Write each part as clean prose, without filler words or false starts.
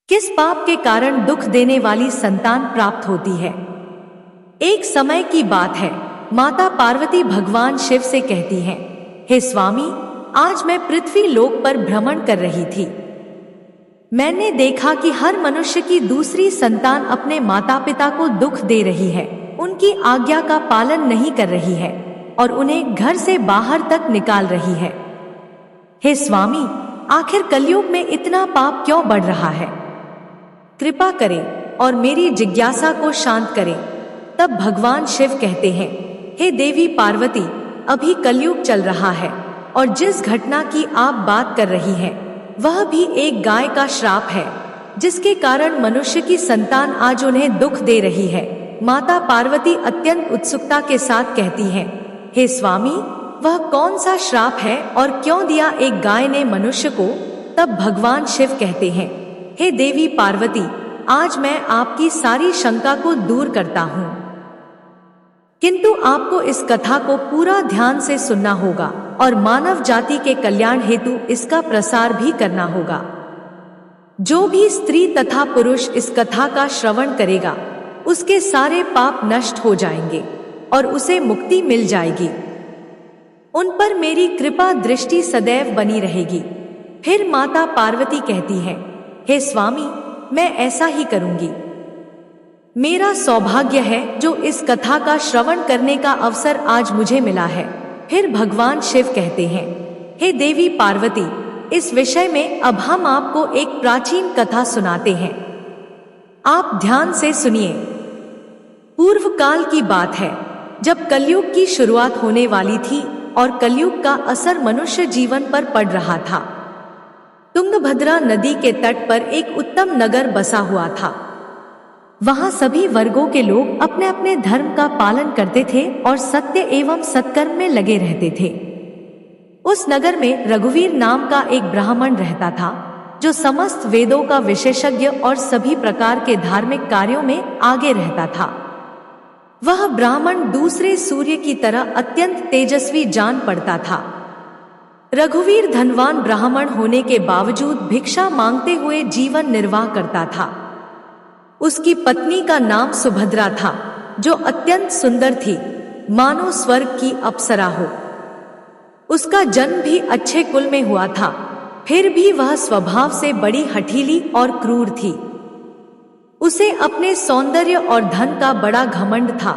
किस पाप के कारण दुख देने वाली संतान प्राप्त होती है? एक समय की बात है, माता पार्वती भगवान शिव से कहती हैं, हे स्वामी, आज मैं पृथ्वी लोक पर भ्रमण कर रही थी। मैंने देखा कि हर मनुष्य की दूसरी संतान अपने माता पिता को दुख दे रही है, उनकी आज्ञा का पालन नहीं कर रही है और उन्हें घर से बाहर तक निकाल रही है। हे स्वामी, आखिर कलयुग में इतना पाप क्यों बढ़ रहा है? कृपा करें और मेरी जिज्ञासा को शांत करें। तब भगवान शिव कहते हैं, हे देवी पार्वती, अभी कलयुग चल रहा है और जिस घटना की आप बात कर रही हैं, वह भी एक गाय का श्राप है, जिसके कारण मनुष्य की संतान आज उन्हें दुख दे रही है। माता पार्वती अत्यंत उत्सुकता के साथ कहती हैं, हे स्वामी, वह कौन सा श्राप है और क्यों दिया एक गाय ने मनुष्य को? तब भगवान शिव कहते हैं, हे देवी पार्वती, आज मैं आपकी सारी शंका को दूर करता हूँ, किंतु आपको इस कथा को पूरा ध्यान से सुनना होगा और मानव जाति के कल्याण हेतु इसका प्रसार भी करना होगा। जो भी स्त्री तथा पुरुष इस कथा का श्रवण करेगा, उसके सारे पाप नष्ट हो जाएंगे और उसे मुक्ति मिल जाएगी। उन पर मेरी कृपा दृष्टि सदैव बनी रहेगी। फिर माता पार्वती कहती है, हे स्वामी, मैं ऐसा ही करूंगी। मेरा सौभाग्य है जो इस कथा का श्रवण करने का अवसर आज मुझे मिला है। फिर भगवान शिव कहते हैं, हे देवी पार्वती, इस विषय में अब हम आपको एक प्राचीन कथा सुनाते हैं। आप ध्यान से सुनिए। पूर्व काल की बात है, जब कलयुग की शुरुआत होने वाली थी और कलयुग का असर मनुष्य जीवन पर पड़ रहा था। तुंगभद्रा नदी के तट पर एक उत्तम नगर बसा हुआ था। वहां सभी वर्गों के लोग अपने अपने धर्म का पालन करते थे और सत्य एवं सत्कर्म में लगे रहते थे। उस नगर में रघुवीर नाम का एक ब्राह्मण रहता था, जो समस्त वेदों का विशेषज्ञ और सभी प्रकार के धार्मिक कार्यों में आगे रहता था। वह ब्राह्मण दूसरे सूर्य की तरह अत्यंत तेजस्वी जान पड़ता था। रघुवीर धनवान ब्राह्मण होने के बावजूद भिक्षा मांगते हुए जीवन निर्वाह करता था। उसकी पत्नी का नाम सुभद्रा था, जो अत्यंत सुंदर थी, मानो स्वर्ग की अप्सरा हो। उसका जन्म भी अच्छे कुल में हुआ था, फिर भी वह स्वभाव से बड़ी हठीली और क्रूर थी। उसे अपने सौंदर्य और धन का बड़ा घमंड था।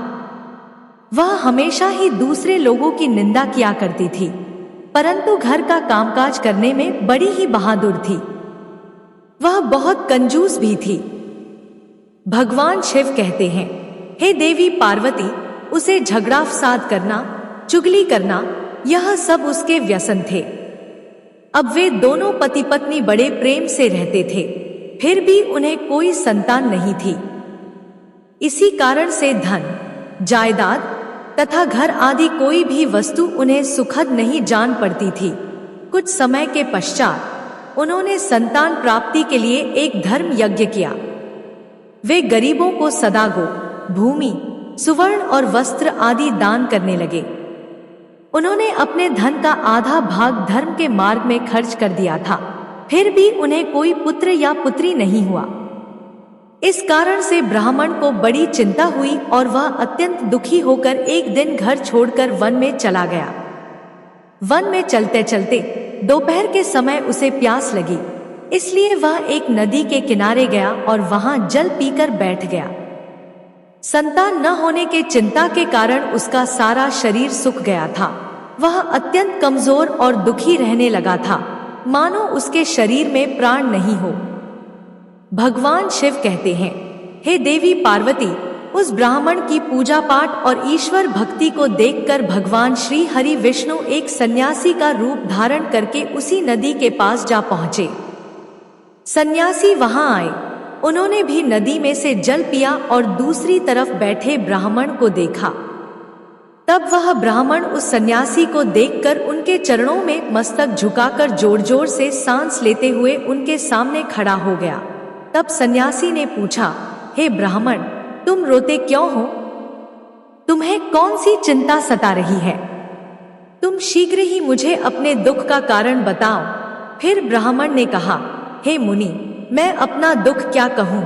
वह हमेशा ही दूसरे लोगों की निंदा किया करती थी, परंतु घर का कामकाज करने में बड़ी ही बहादुर थी। वह बहुत कंजूस भी थी। भगवान शिव कहते हैं, हे देवी पार्वती, उसे झगड़ा फसाद करना, चुगली करना, यह सब उसके व्यसन थे। अब वे दोनों पति पत्नी बड़े प्रेम से रहते थे, फिर भी उन्हें कोई संतान नहीं थी। इसी कारण से धन, जायदाद तथा घर आदि कोई भी वस्तु उन्हें सुखद नहीं जान पड़ती थी। कुछ समय के पश्चात उन्होंने संतान प्राप्ति के लिए एक धर्म यज्ञ किया। वे गरीबों को सदागो, भूमि, सुवर्ण और वस्त्र आदि दान करने लगे। उन्होंने अपने धन का आधा भाग धर्म के मार्ग में खर्च कर दिया था, फिर भी उन्हें कोई पुत्र या पुत्री नहीं हुआ। इस कारण से ब्राह्मण को बड़ी चिंता हुई और वह अत्यंत दुखी होकर एक दिन घर छोड़कर वन में चला गया। वन में चलते चलते दोपहर के समय उसे प्यास लगी, इसलिए वह एक नदी के किनारे गया और वहां जल पीकर बैठ गया। संतान न होने के चिंता के कारण उसका सारा शरीर सूख गया था। वह अत्यंत कमजोर और दुखी रहने लगा था, मानो उसके शरीर में प्राण नहीं हो। भगवान शिव कहते हैं, हे देवी पार्वती, उस ब्राह्मण की पूजा पाठ और ईश्वर भक्ति को देखकर भगवान श्री हरि विष्णु एक सन्यासी का रूप धारण करके उसी नदी के पास जा पहुंचे। सन्यासी वहां आए। उन्होंने भी नदी में से जल पिया और दूसरी तरफ बैठे ब्राह्मण को देखा। तब वह ब्राह्मण उस सन्यासी को देखकर उनके चरणों में मस्तक झुकाकर जोर जोर से सांस लेते हुए उनके सामने खड़ा हो गया। तब सन्यासी ने पूछा, हे ब्राह्मण, तुम रोते क्यों हो? तुम्हें कौन सी चिंता सता रही है? तुम शीघ्र ही मुझे अपने दुख का कारण बताओ। फिर ब्राह्मण ने कहा, हे मुनि, मैं अपना दुख क्या कहूँ।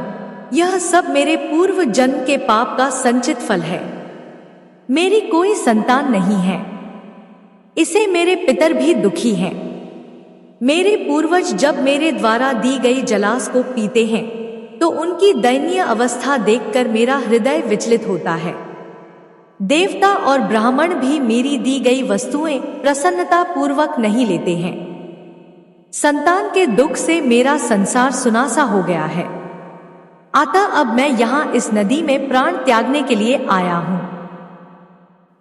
यह सब मेरे पूर्व जन्म के पाप का संचित फल है। मेरी कोई संतान नहीं है, इसे मेरे पितर भी दुखी हैं। मेरे पूर्वज जब मेरे द्वारा दी गई जलास को पीते हैं तो उनकी दयनीय अवस्था देखकर मेरा हृदय विचलित होता है। देवता और ब्राह्मण भी मेरी दी गई वस्तुएं प्रसन्नता पूर्वक नहीं लेते हैं। संतान के दुख से मेरा संसार सुनासा हो गया है। अतः अब मैं यहाँ इस नदी में प्राण त्यागने के लिए आया हूँ।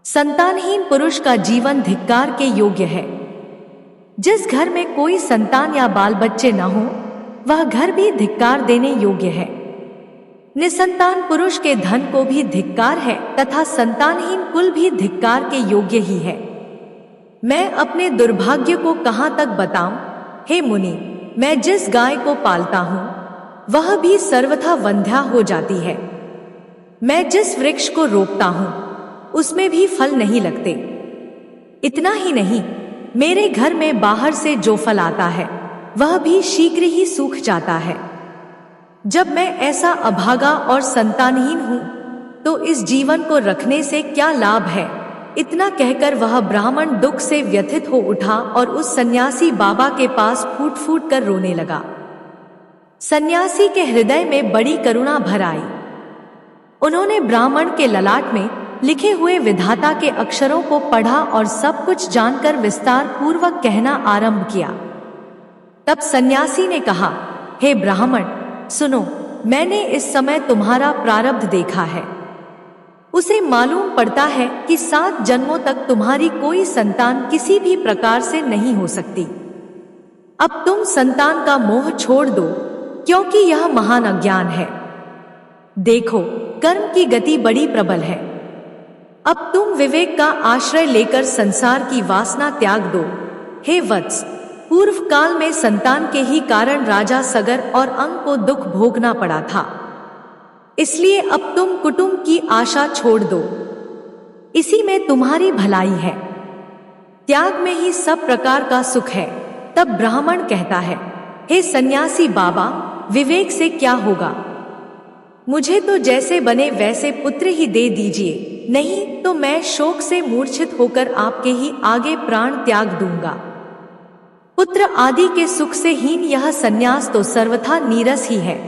संतानहीन पुरुष का जीवन धिक्कार के योग्य है। जिस घर में कोई संतान या बाल बच्चे न हो वह घर भी धिक्कार देने योग्य है। निसंतान पुरुष के धन को भी धिक्कार है तथा संतानहीन कुल भी धिक्कार के योग्य ही है। मैं अपने दुर्भाग्य को कहाँ तक बताऊं? हे मुनि, मैं जिस गाय को पालता हूँ वह भी सर्वथा वंध्या हो जाती है। मैं जिस वृक्ष को रोपता हूँ उसमें भी फल नहीं लगते। इतना ही नहीं, मेरे घर में बाहर से जो फल आता है वह भी शीघ्र ही सूख जाता है। जब मैं ऐसा अभागा और संतानहीन हूँ तो इस जीवन को रखने से क्या लाभ है? इतना कहकर वह ब्राह्मण दुख से व्यथित हो उठा और उस सन्यासी बाबा के पास फूट फूट कर रोने लगा। सन्यासी के हृदय में बड़ी करुणा भर आई। उन्होंने ब्राह्मण के ललाट में लिखे हुए विधाता के अक्षरों को पढ़ा और सब कुछ जानकर विस्तार पूर्वक कहना आरंभ किया। तब सन्यासी ने कहा, हे ब्राह्मण सुनो, मैंने इस समय तुम्हारा प्रारब्ध देखा है। उसे मालूम पड़ता है कि 7 जन्मों तक तुम्हारी कोई संतान किसी भी प्रकार से नहीं हो सकती। अब तुम संतान का मोह छोड़ दो, क्योंकि यह महान अज्ञान है। देखो, कर्म की गति बड़ी प्रबल है। अब तुम विवेक का आश्रय लेकर संसार की वासना त्याग दो। हे वत्स, पूर्व काल में संतान के ही कारण राजा सगर और अंग को दुख भोगना पड़ा था। इसलिए अब तुम कुटुंब की आशा छोड़ दो, इसी में तुम्हारी भलाई है। त्याग में ही सब प्रकार का सुख है। तब ब्राह्मण कहता है, हे सन्यासी बाबा, विवेक से क्या होगा? मुझे तो जैसे बने वैसे पुत्र ही दे दीजिए, नहीं तो मैं शोक से मूर्छित होकर आपके ही आगे प्राण त्याग दूंगा। पुत्र आदि के सुख से हीन यह सन्यास तो सर्वथा नीरस ही है।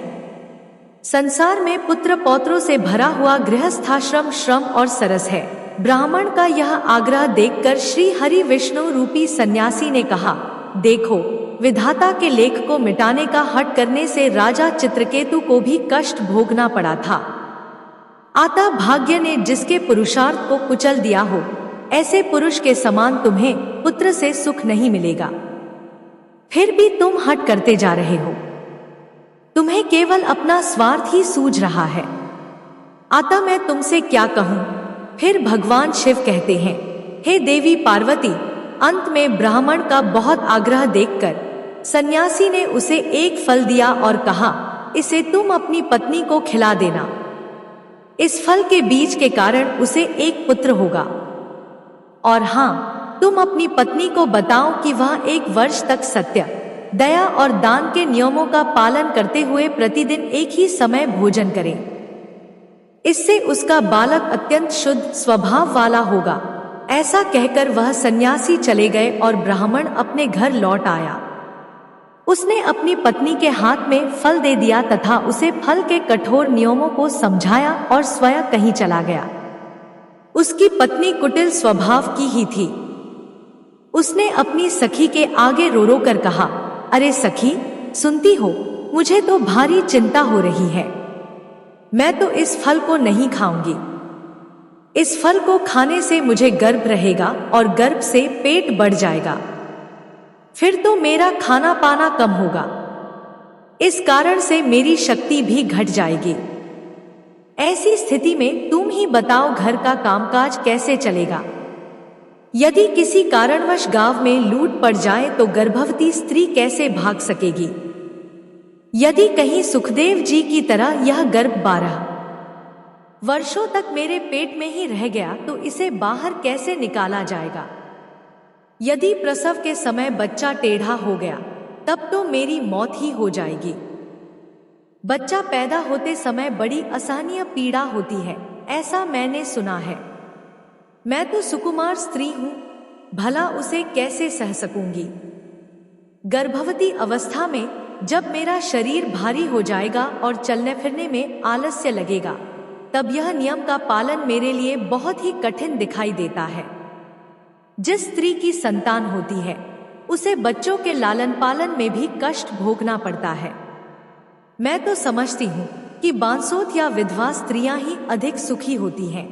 संसार में पुत्र पौत्रों से भरा हुआ गृहस्थाश्रम श्रम और सरस है। ब्राह्मण का यह आग्रह देखकर श्री हरि विष्णु रूपी सन्यासी ने कहा, देखो, विधाता के लेख को मिटाने का हठ करने से राजा चित्रकेतु को भी कष्ट भोगना पड़ा था। अतः भाग्य ने जिसके पुरुषार्थ को कुचल दिया हो, ऐसे पुरुष के समान तुम्हें पुत्र से सुख नहीं मिलेगा। फिर भी तुम हठ करते जा रहे हो। तुम्हें केवल अपना स्वार्थ ही सूझ रहा है। अतः मैं तुमसे क्या कहूँ? फिर भगवान शिव कहते हैं, हे देवी पार्वती, अंत में ब्राह्मण का बहुत आग्रह देखकर सन्यासी ने उसे एक फल दिया और कहा, इसे तुम अपनी पत्नी को खिला देना। इस फल के बीज के कारण उसे एक पुत्र होगा। और हाँ, तुम अपनी पत्नी को बताओ कि वह 1 वर्ष तक सत्य, दया और दान के नियमों का पालन करते हुए प्रतिदिन एक ही समय भोजन करे। इससे उसका बालक अत्यंत शुद्ध स्वभाव वाला होगा। ऐसा कहकर वह सन्यासी चले गए और ब्राह्मण अपने घर लौट आया। उसने अपनी पत्नी के हाथ में फल दे दिया तथा उसे फल के कठोर नियमों को समझाया और स्वयं कहीं चला गया। उसकी पत्नी कुटिल स्वभाव की ही थी। उसने अपनी सखी के आगे रो रो कर कहा, अरे सखी, सुनती हो, मुझे तो भारी चिंता हो रही है। मैं तो इस फल को नहीं खाऊंगी। इस फल को खाने से मुझे गर्भ रहेगा और गर्भ से पेट बढ़ जाएगा। फिर तो मेरा खाना पाना कम होगा। इस कारण से मेरी शक्ति भी घट जाएगी। ऐसी स्थिति में तुम ही बताओ, घर का कामकाज कैसे चलेगा? यदि किसी कारणवश गांव में लूट पड़ जाए तो गर्भवती स्त्री कैसे भाग सकेगी? यदि कहीं सुखदेव जी की तरह यह गर्भ 12 वर्षों तक मेरे पेट में ही रह गया तो इसे बाहर कैसे निकाला जाएगा? यदि प्रसव के समय बच्चा टेढ़ा हो गया तब तो मेरी मौत ही हो जाएगी। बच्चा पैदा होते समय बड़ी असहनीय पीड़ा होती है, ऐसा मैंने सुना है। मैं तो सुकुमार स्त्री हूँ, भला उसे कैसे सह सकूंगी। गर्भवती अवस्था में जब मेरा शरीर भारी हो जाएगा और चलने फिरने में आलस्य लगेगा, तब यह नियम का पालन मेरे लिए बहुत ही कठिन दिखाई देता है। जिस स्त्री की संतान होती है, उसे बच्चों के लालन पालन में भी कष्ट भोगना पड़ता है। मैं तो समझती हूँ कि बांसोत या विधवा स्त्रियां ही अधिक सुखी होती हैं।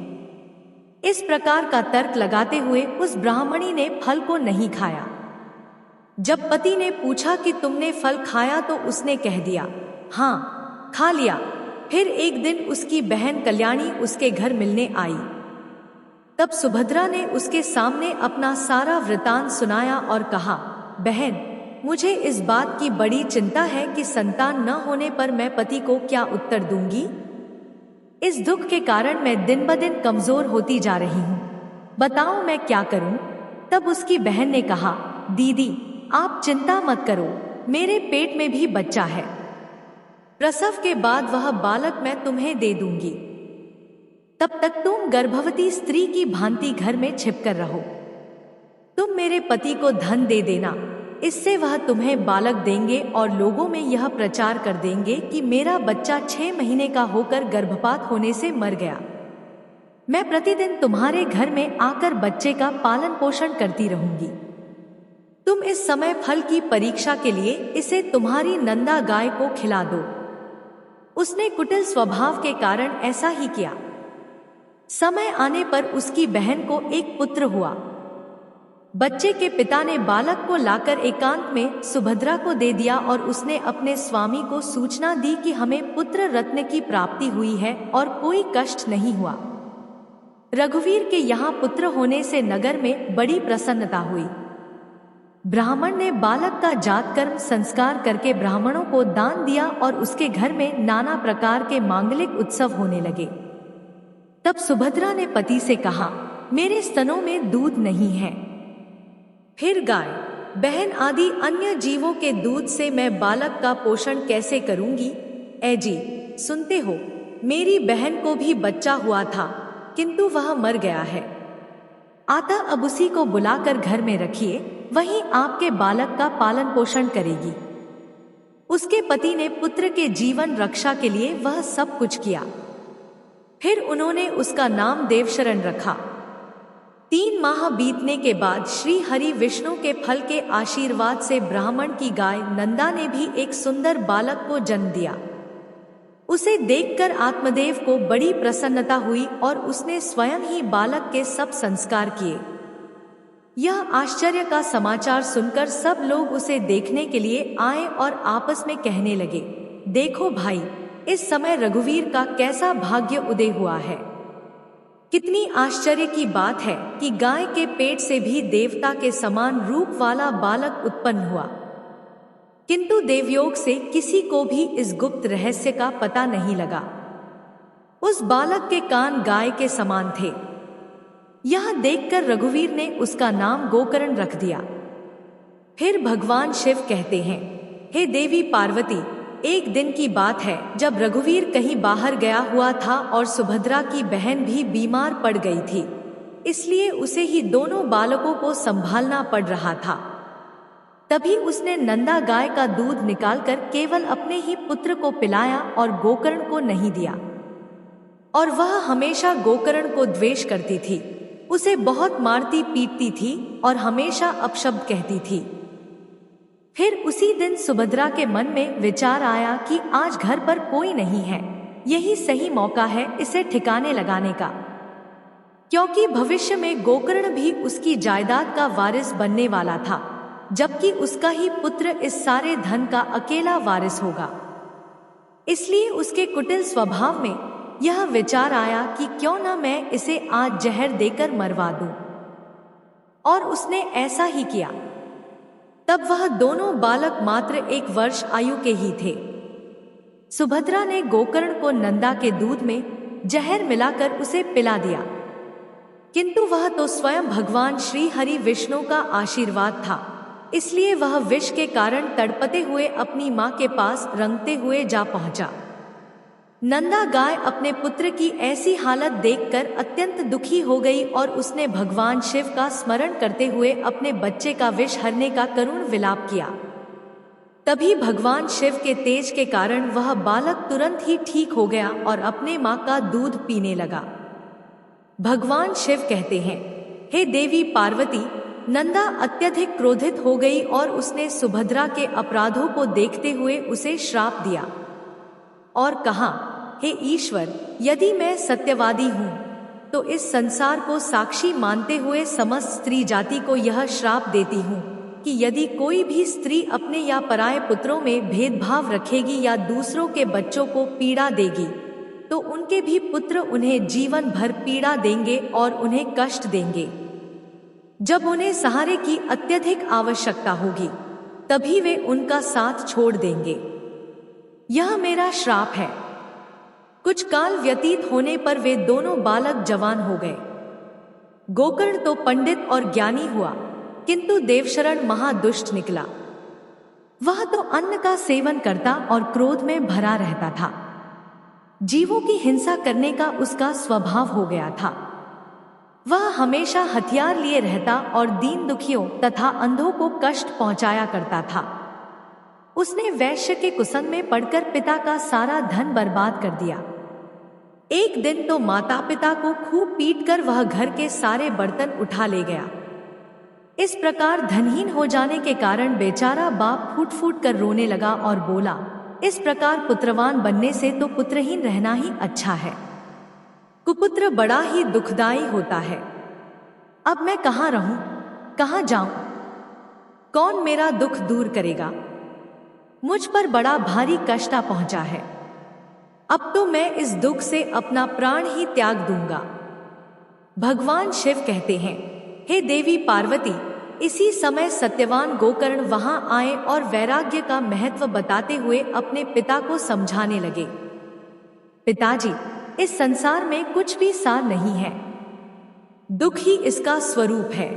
इस प्रकार का तर्क लगाते हुए उस ब्राह्मणी ने फल को नहीं खाया। जब पति ने पूछा कि तुमने फल खाया, तो उसने कह दिया, हाँ, खा लिया। फिर एक दिन उसकी बहन कल्याणी उसके घर मिलने आई। तब सुभद्रा ने उसके सामने अपना सारा वृतांत सुनाया और कहा, बहन, मुझे इस बात की बड़ी चिंता है कि संतान न होने पर मैं पति को क्या उत्तर दूंगी। इस दुख के कारण मैं दिन ब दिन कमजोर होती जा रही हूँ। बताओ मैं क्या करूँ। तब उसकी बहन ने कहा, दीदी, आप चिंता मत करो, मेरे पेट में भी बच्चा है। प्रसव के बाद वह बालक मैं तुम्हें दे दूंगी। तब तक तुम गर्भवती स्त्री की भांति घर में छिपकर रहो। तुम मेरे पति को धन दे देना, इससे वह तुम्हें बालक देंगे और लोगों में यह प्रचार कर देंगे कि मेरा बच्चा 6 महीने का होकर गर्भपात होने से मर गया। मैं प्रतिदिन तुम्हारे घर में आकर बच्चे का पालन पोषण करती रहूंगी। तुम इस समय फल की परीक्षा के लिए इसे तुम्हारी नंदा गाय को खिला दो। उसने कुटिल स्वभाव के कारण ऐसा ही किया। समय आने पर उसकी बहन को एक पुत्र हुआ। बच्चे के पिता ने बालक को लाकर एकांत में सुभद्रा को दे दिया और उसने अपने स्वामी को सूचना दी कि हमें पुत्र रत्न की प्राप्ति हुई है और कोई कष्ट नहीं हुआ। रघुवीर के यहाँ पुत्र होने से नगर में बड़ी प्रसन्नता हुई। ब्राह्मण ने बालक का जात कर्म संस्कार करके ब्राह्मणों को दान दिया और उसके घर में नाना प्रकार के मांगलिक उत्सव होने लगे। तब सुभद्रा ने पति से कहा, मेरे स्तनों में दूध नहीं है। फिर गाय, बहन आदि अन्य जीवों के दूध से मैं बालक का पोषण कैसे करूंगी। ऐ जी, सुनते हो, मेरी बहन को भी बच्चा हुआ था, किंतु वह मर गया है। अतः अब उसी को बुलाकर घर में रखिए, वहीं आपके बालक का पालन पोषण करेगी। उसके पति ने पुत्र के जीवन रक्षा के लिए वह सब कुछ किया। फिर उन्होंने उसका नाम देवशरण रखा। 3 माह बीतने के बाद श्री हरि विष्णु के फल के आशीर्वाद से ब्राह्मण की गाय नंदा ने भी एक सुंदर बालक को जन्म दिया। उसे देखकर आत्मदेव को बड़ी प्रसन्नता हुई और उसने स्वयं ही बालक के सब संस्कार किए। यह आश्चर्य का समाचार सुनकर सब लोग उसे देखने के लिए आए और आपस में कहने लगे, देखो भाई, इस समय रघुवीर का कैसा भाग्य उदय हुआ है। कितनी आश्चर्य की बात है कि गाय के पेट से भी देवता के समान रूप वाला बालक उत्पन्न हुआ। किंतु देवयोग से किसी को भी इस गुप्त रहस्य का पता नहीं लगा। उस बालक के कान गाय के समान थे। यह देखकर रघुवीर ने उसका नाम गोकर्ण रख दिया। फिर भगवान शिव कहते हैं, हे देवी पार्वती, एक दिन की बात है जब रघुवीर कहीं बाहर गया हुआ था और सुभद्रा की बहन भी बीमार पड़ गई थी, इसलिए उसे ही दोनों बालकों को संभालना पड़ रहा था। तभी उसने नंदा गाय का दूध निकालकर केवल अपने ही पुत्र को पिलाया और गोकर्ण को नहीं दिया। और वह हमेशा गोकर्ण को द्वेष करती थी, उसे बहुत मारती पीटती थी और हमेशा अपशब्द कहती थी। फिर उसी दिन सुभद्रा के मन में विचार आया कि आज घर पर कोई नहीं है, यही सही मौका है इसे ठिकाने लगाने का, क्योंकि भविष्य में गोकर्ण भी उसकी जायदाद का वारिस बनने वाला था, जबकि उसका ही पुत्र इस सारे धन का अकेला वारिस होगा। इसलिए उसके कुटिल स्वभाव में यह विचार आया कि क्यों न मैं इसे आज जहर देकर मरवा दूं। और उसने ऐसा ही किया। तब वह दोनों बालक मात्र 1 वर्ष आयु के ही थे। सुभद्रा ने गोकर्ण को नंदा के दूध में जहर मिलाकर उसे पिला दिया, किंतु वह तो स्वयं भगवान श्री हरि विष्णु का आशीर्वाद था, इसलिए वह विष के कारण तड़पते हुए अपनी मां के पास रंगते हुए जा पहुंचा। नंदा गाय अपने पुत्र की ऐसी हालत देखकर अत्यंत दुखी हो गई और उसने भगवान शिव का स्मरण करते हुए अपने बच्चे का विष हरने का करुण विलाप किया। तभी भगवान शिव के तेज के कारण वह बालक तुरंत ही ठीक हो गया और अपने मां का दूध पीने लगा। भगवान शिव कहते हैं, हे देवी पार्वती, नंदा अत्यधिक क्रोधित हो गई और उसने सुभद्रा के अपराधों को देखते हुए उसे श्राप दिया और कहा, हे ईश्वर, यदि मैं सत्यवादी हूँ तो इस संसार को साक्षी मानते हुए समस्त स्त्री जाति को यह श्राप देती हूँ कि यदि कोई भी स्त्री अपने या पराये पुत्रों में भेदभाव रखेगी या दूसरों के बच्चों को पीड़ा देगी तो उनके भी पुत्र उन्हें जीवन भर पीड़ा देंगे और उन्हें कष्ट देंगे। जब उन्हें सहारे की अत्यधिक आवश्यकता होगी तभी वे उनका साथ छोड़ देंगे। यह मेरा श्राप है। कुछ काल व्यतीत होने पर वे दोनों बालक जवान हो गए। गोकर्ण तो पंडित और ज्ञानी हुआ, किंतु देवशरण महादुष्ट निकला। वह तो अन्न का सेवन करता और क्रोध में भरा रहता था। जीवों की हिंसा करने का उसका स्वभाव हो गया था। वह हमेशा हथियार लिए रहता और दीन दुखियों तथा अंधों को कष्ट पहुंचाया करता था। उसने वैश्य के कुसन में पड़कर पिता का सारा धन बर्बाद कर दिया। एक दिन तो माता पिता को खूब पीटकर वह घर के सारे बर्तन उठा ले गया। इस प्रकार धनहीन हो जाने के कारण बेचारा बाप फूट फूट कर रोने लगा और बोला, इस प्रकार पुत्रवान बनने से तो पुत्रहीन रहना ही अच्छा है। कुपुत्र बड़ा ही दुखदाई होता है। अब मैं कहाँ रहूं, कहाँ जाऊं? कौन मेरा दुख दूर करेगा? मुझ पर बड़ा भारी कष्ट पहुंचा है। अब तो मैं इस दुख से अपना प्राण ही त्याग दूंगा। भगवान शिव कहते हैं, हे देवी पार्वती, इसी समय सत्यवान गोकर्ण वहां आए और वैराग्य का महत्व बताते हुए अपने पिता को समझाने लगे। पिताजी, इस संसार में कुछ भी सार नहीं है। दुख ही इसका स्वरूप है।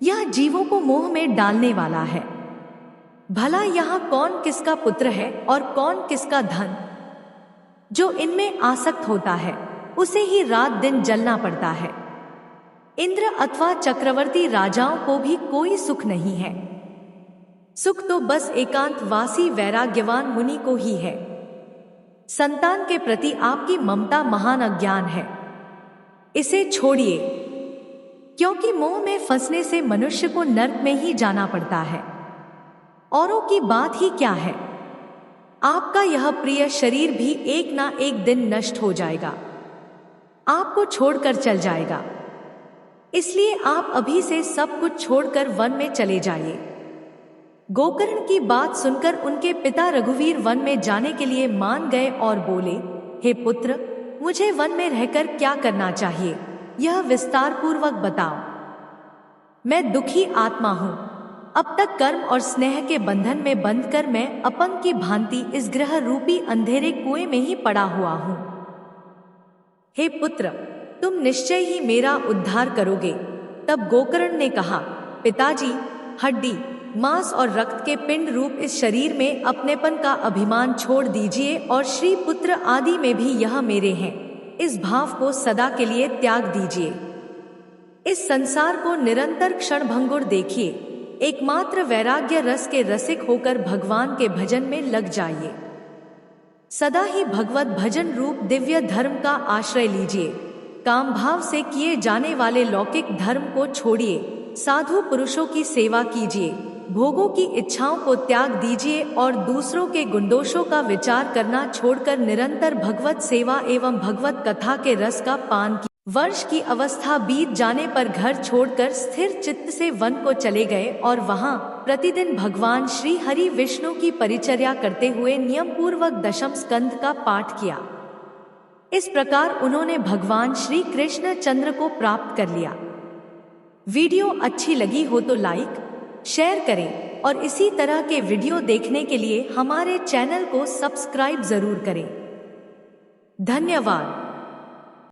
यह जीवों को मोह में डालने वाला है। भला यहाँ कौन किसका पुत्र है और कौन किसका धन? जो इनमें आसक्त होता है उसे ही रात दिन जलना पड़ता है। इंद्र अथवा चक्रवर्ती राजाओं को भी कोई सुख नहीं है। सुख तो बस एकांतवासी वैराग्यवान मुनि को ही है। संतान के प्रति आपकी ममता महान अज्ञान है। इसे छोड़िए, क्योंकि मोह में फंसने से मनुष्य को नर्क में ही जाना पड़ता है। औरों की बात ही क्या है। आपका यह प्रिय शरीर भी एक ना एक दिन नष्ट हो जाएगा, आपको छोड़कर चल जाएगा। इसलिए आप अभी से सब कुछ छोड़कर वन में चले जाइए। गोकर्ण की बात सुनकर उनके पिता रघुवीर वन में जाने के लिए मान गए और बोले, हे पुत्र, मुझे वन में रहकर क्या करना चाहिए, यह विस्तार पूर्वक बताओ। मैं दुखी आत्मा हूं। अब तक कर्म और स्नेह के बंधन में बंधकर मैं अपंग की भांति इस ग्रह रूपी अंधेरे कुएं में ही पड़ा हुआ हूं। हे पुत्र, तुम निश्चय ही मेरा उद्धार करोगे। तब गोकर्ण ने कहा, पिताजी, हड्डी, मांस और रक्त के पिंड रूप इस शरीर में अपनेपन का अभिमान छोड़ दीजिए और श्री पुत्र आदि में भी यह मेरे हैं, इस भाव को सदा के लिए त्याग दीजिए। इस संसार को निरंतर क्षणभंगुर देखिए। एकमात्र वैराग्य रस के रसिक होकर भगवान के भजन में लग जाइए। सदा ही भगवत भजन रूप दिव्य धर्म का आश्रय लीजिए। काम भाव से किए जाने वाले लौकिक धर्म को छोड़िए। साधु पुरुषों की सेवा कीजिए। भोगों की इच्छाओं को त्याग दीजिए और दूसरों के गुणदोषों का विचार करना छोड़कर निरंतर भगवत सेवा एवं भगवत कथा के रस का पान कीजिए। वर्ष की अवस्था बीत जाने पर घर छोड़कर स्थिर चित्त से वन को चले गए और वहां प्रतिदिन भगवान श्री हरि विष्णु की परिचर्या करते हुए नियम पूर्वक दशम स्कंद का पाठ किया। इस प्रकार उन्होंने भगवान श्री कृष्ण चंद्र को प्राप्त कर लिया। वीडियो अच्छी लगी हो तो लाइक, शेयर करें और इसी तरह के वीडियो देखने के लिए हमारे चैनल को सब्सक्राइब जरूर करें। धन्यवाद।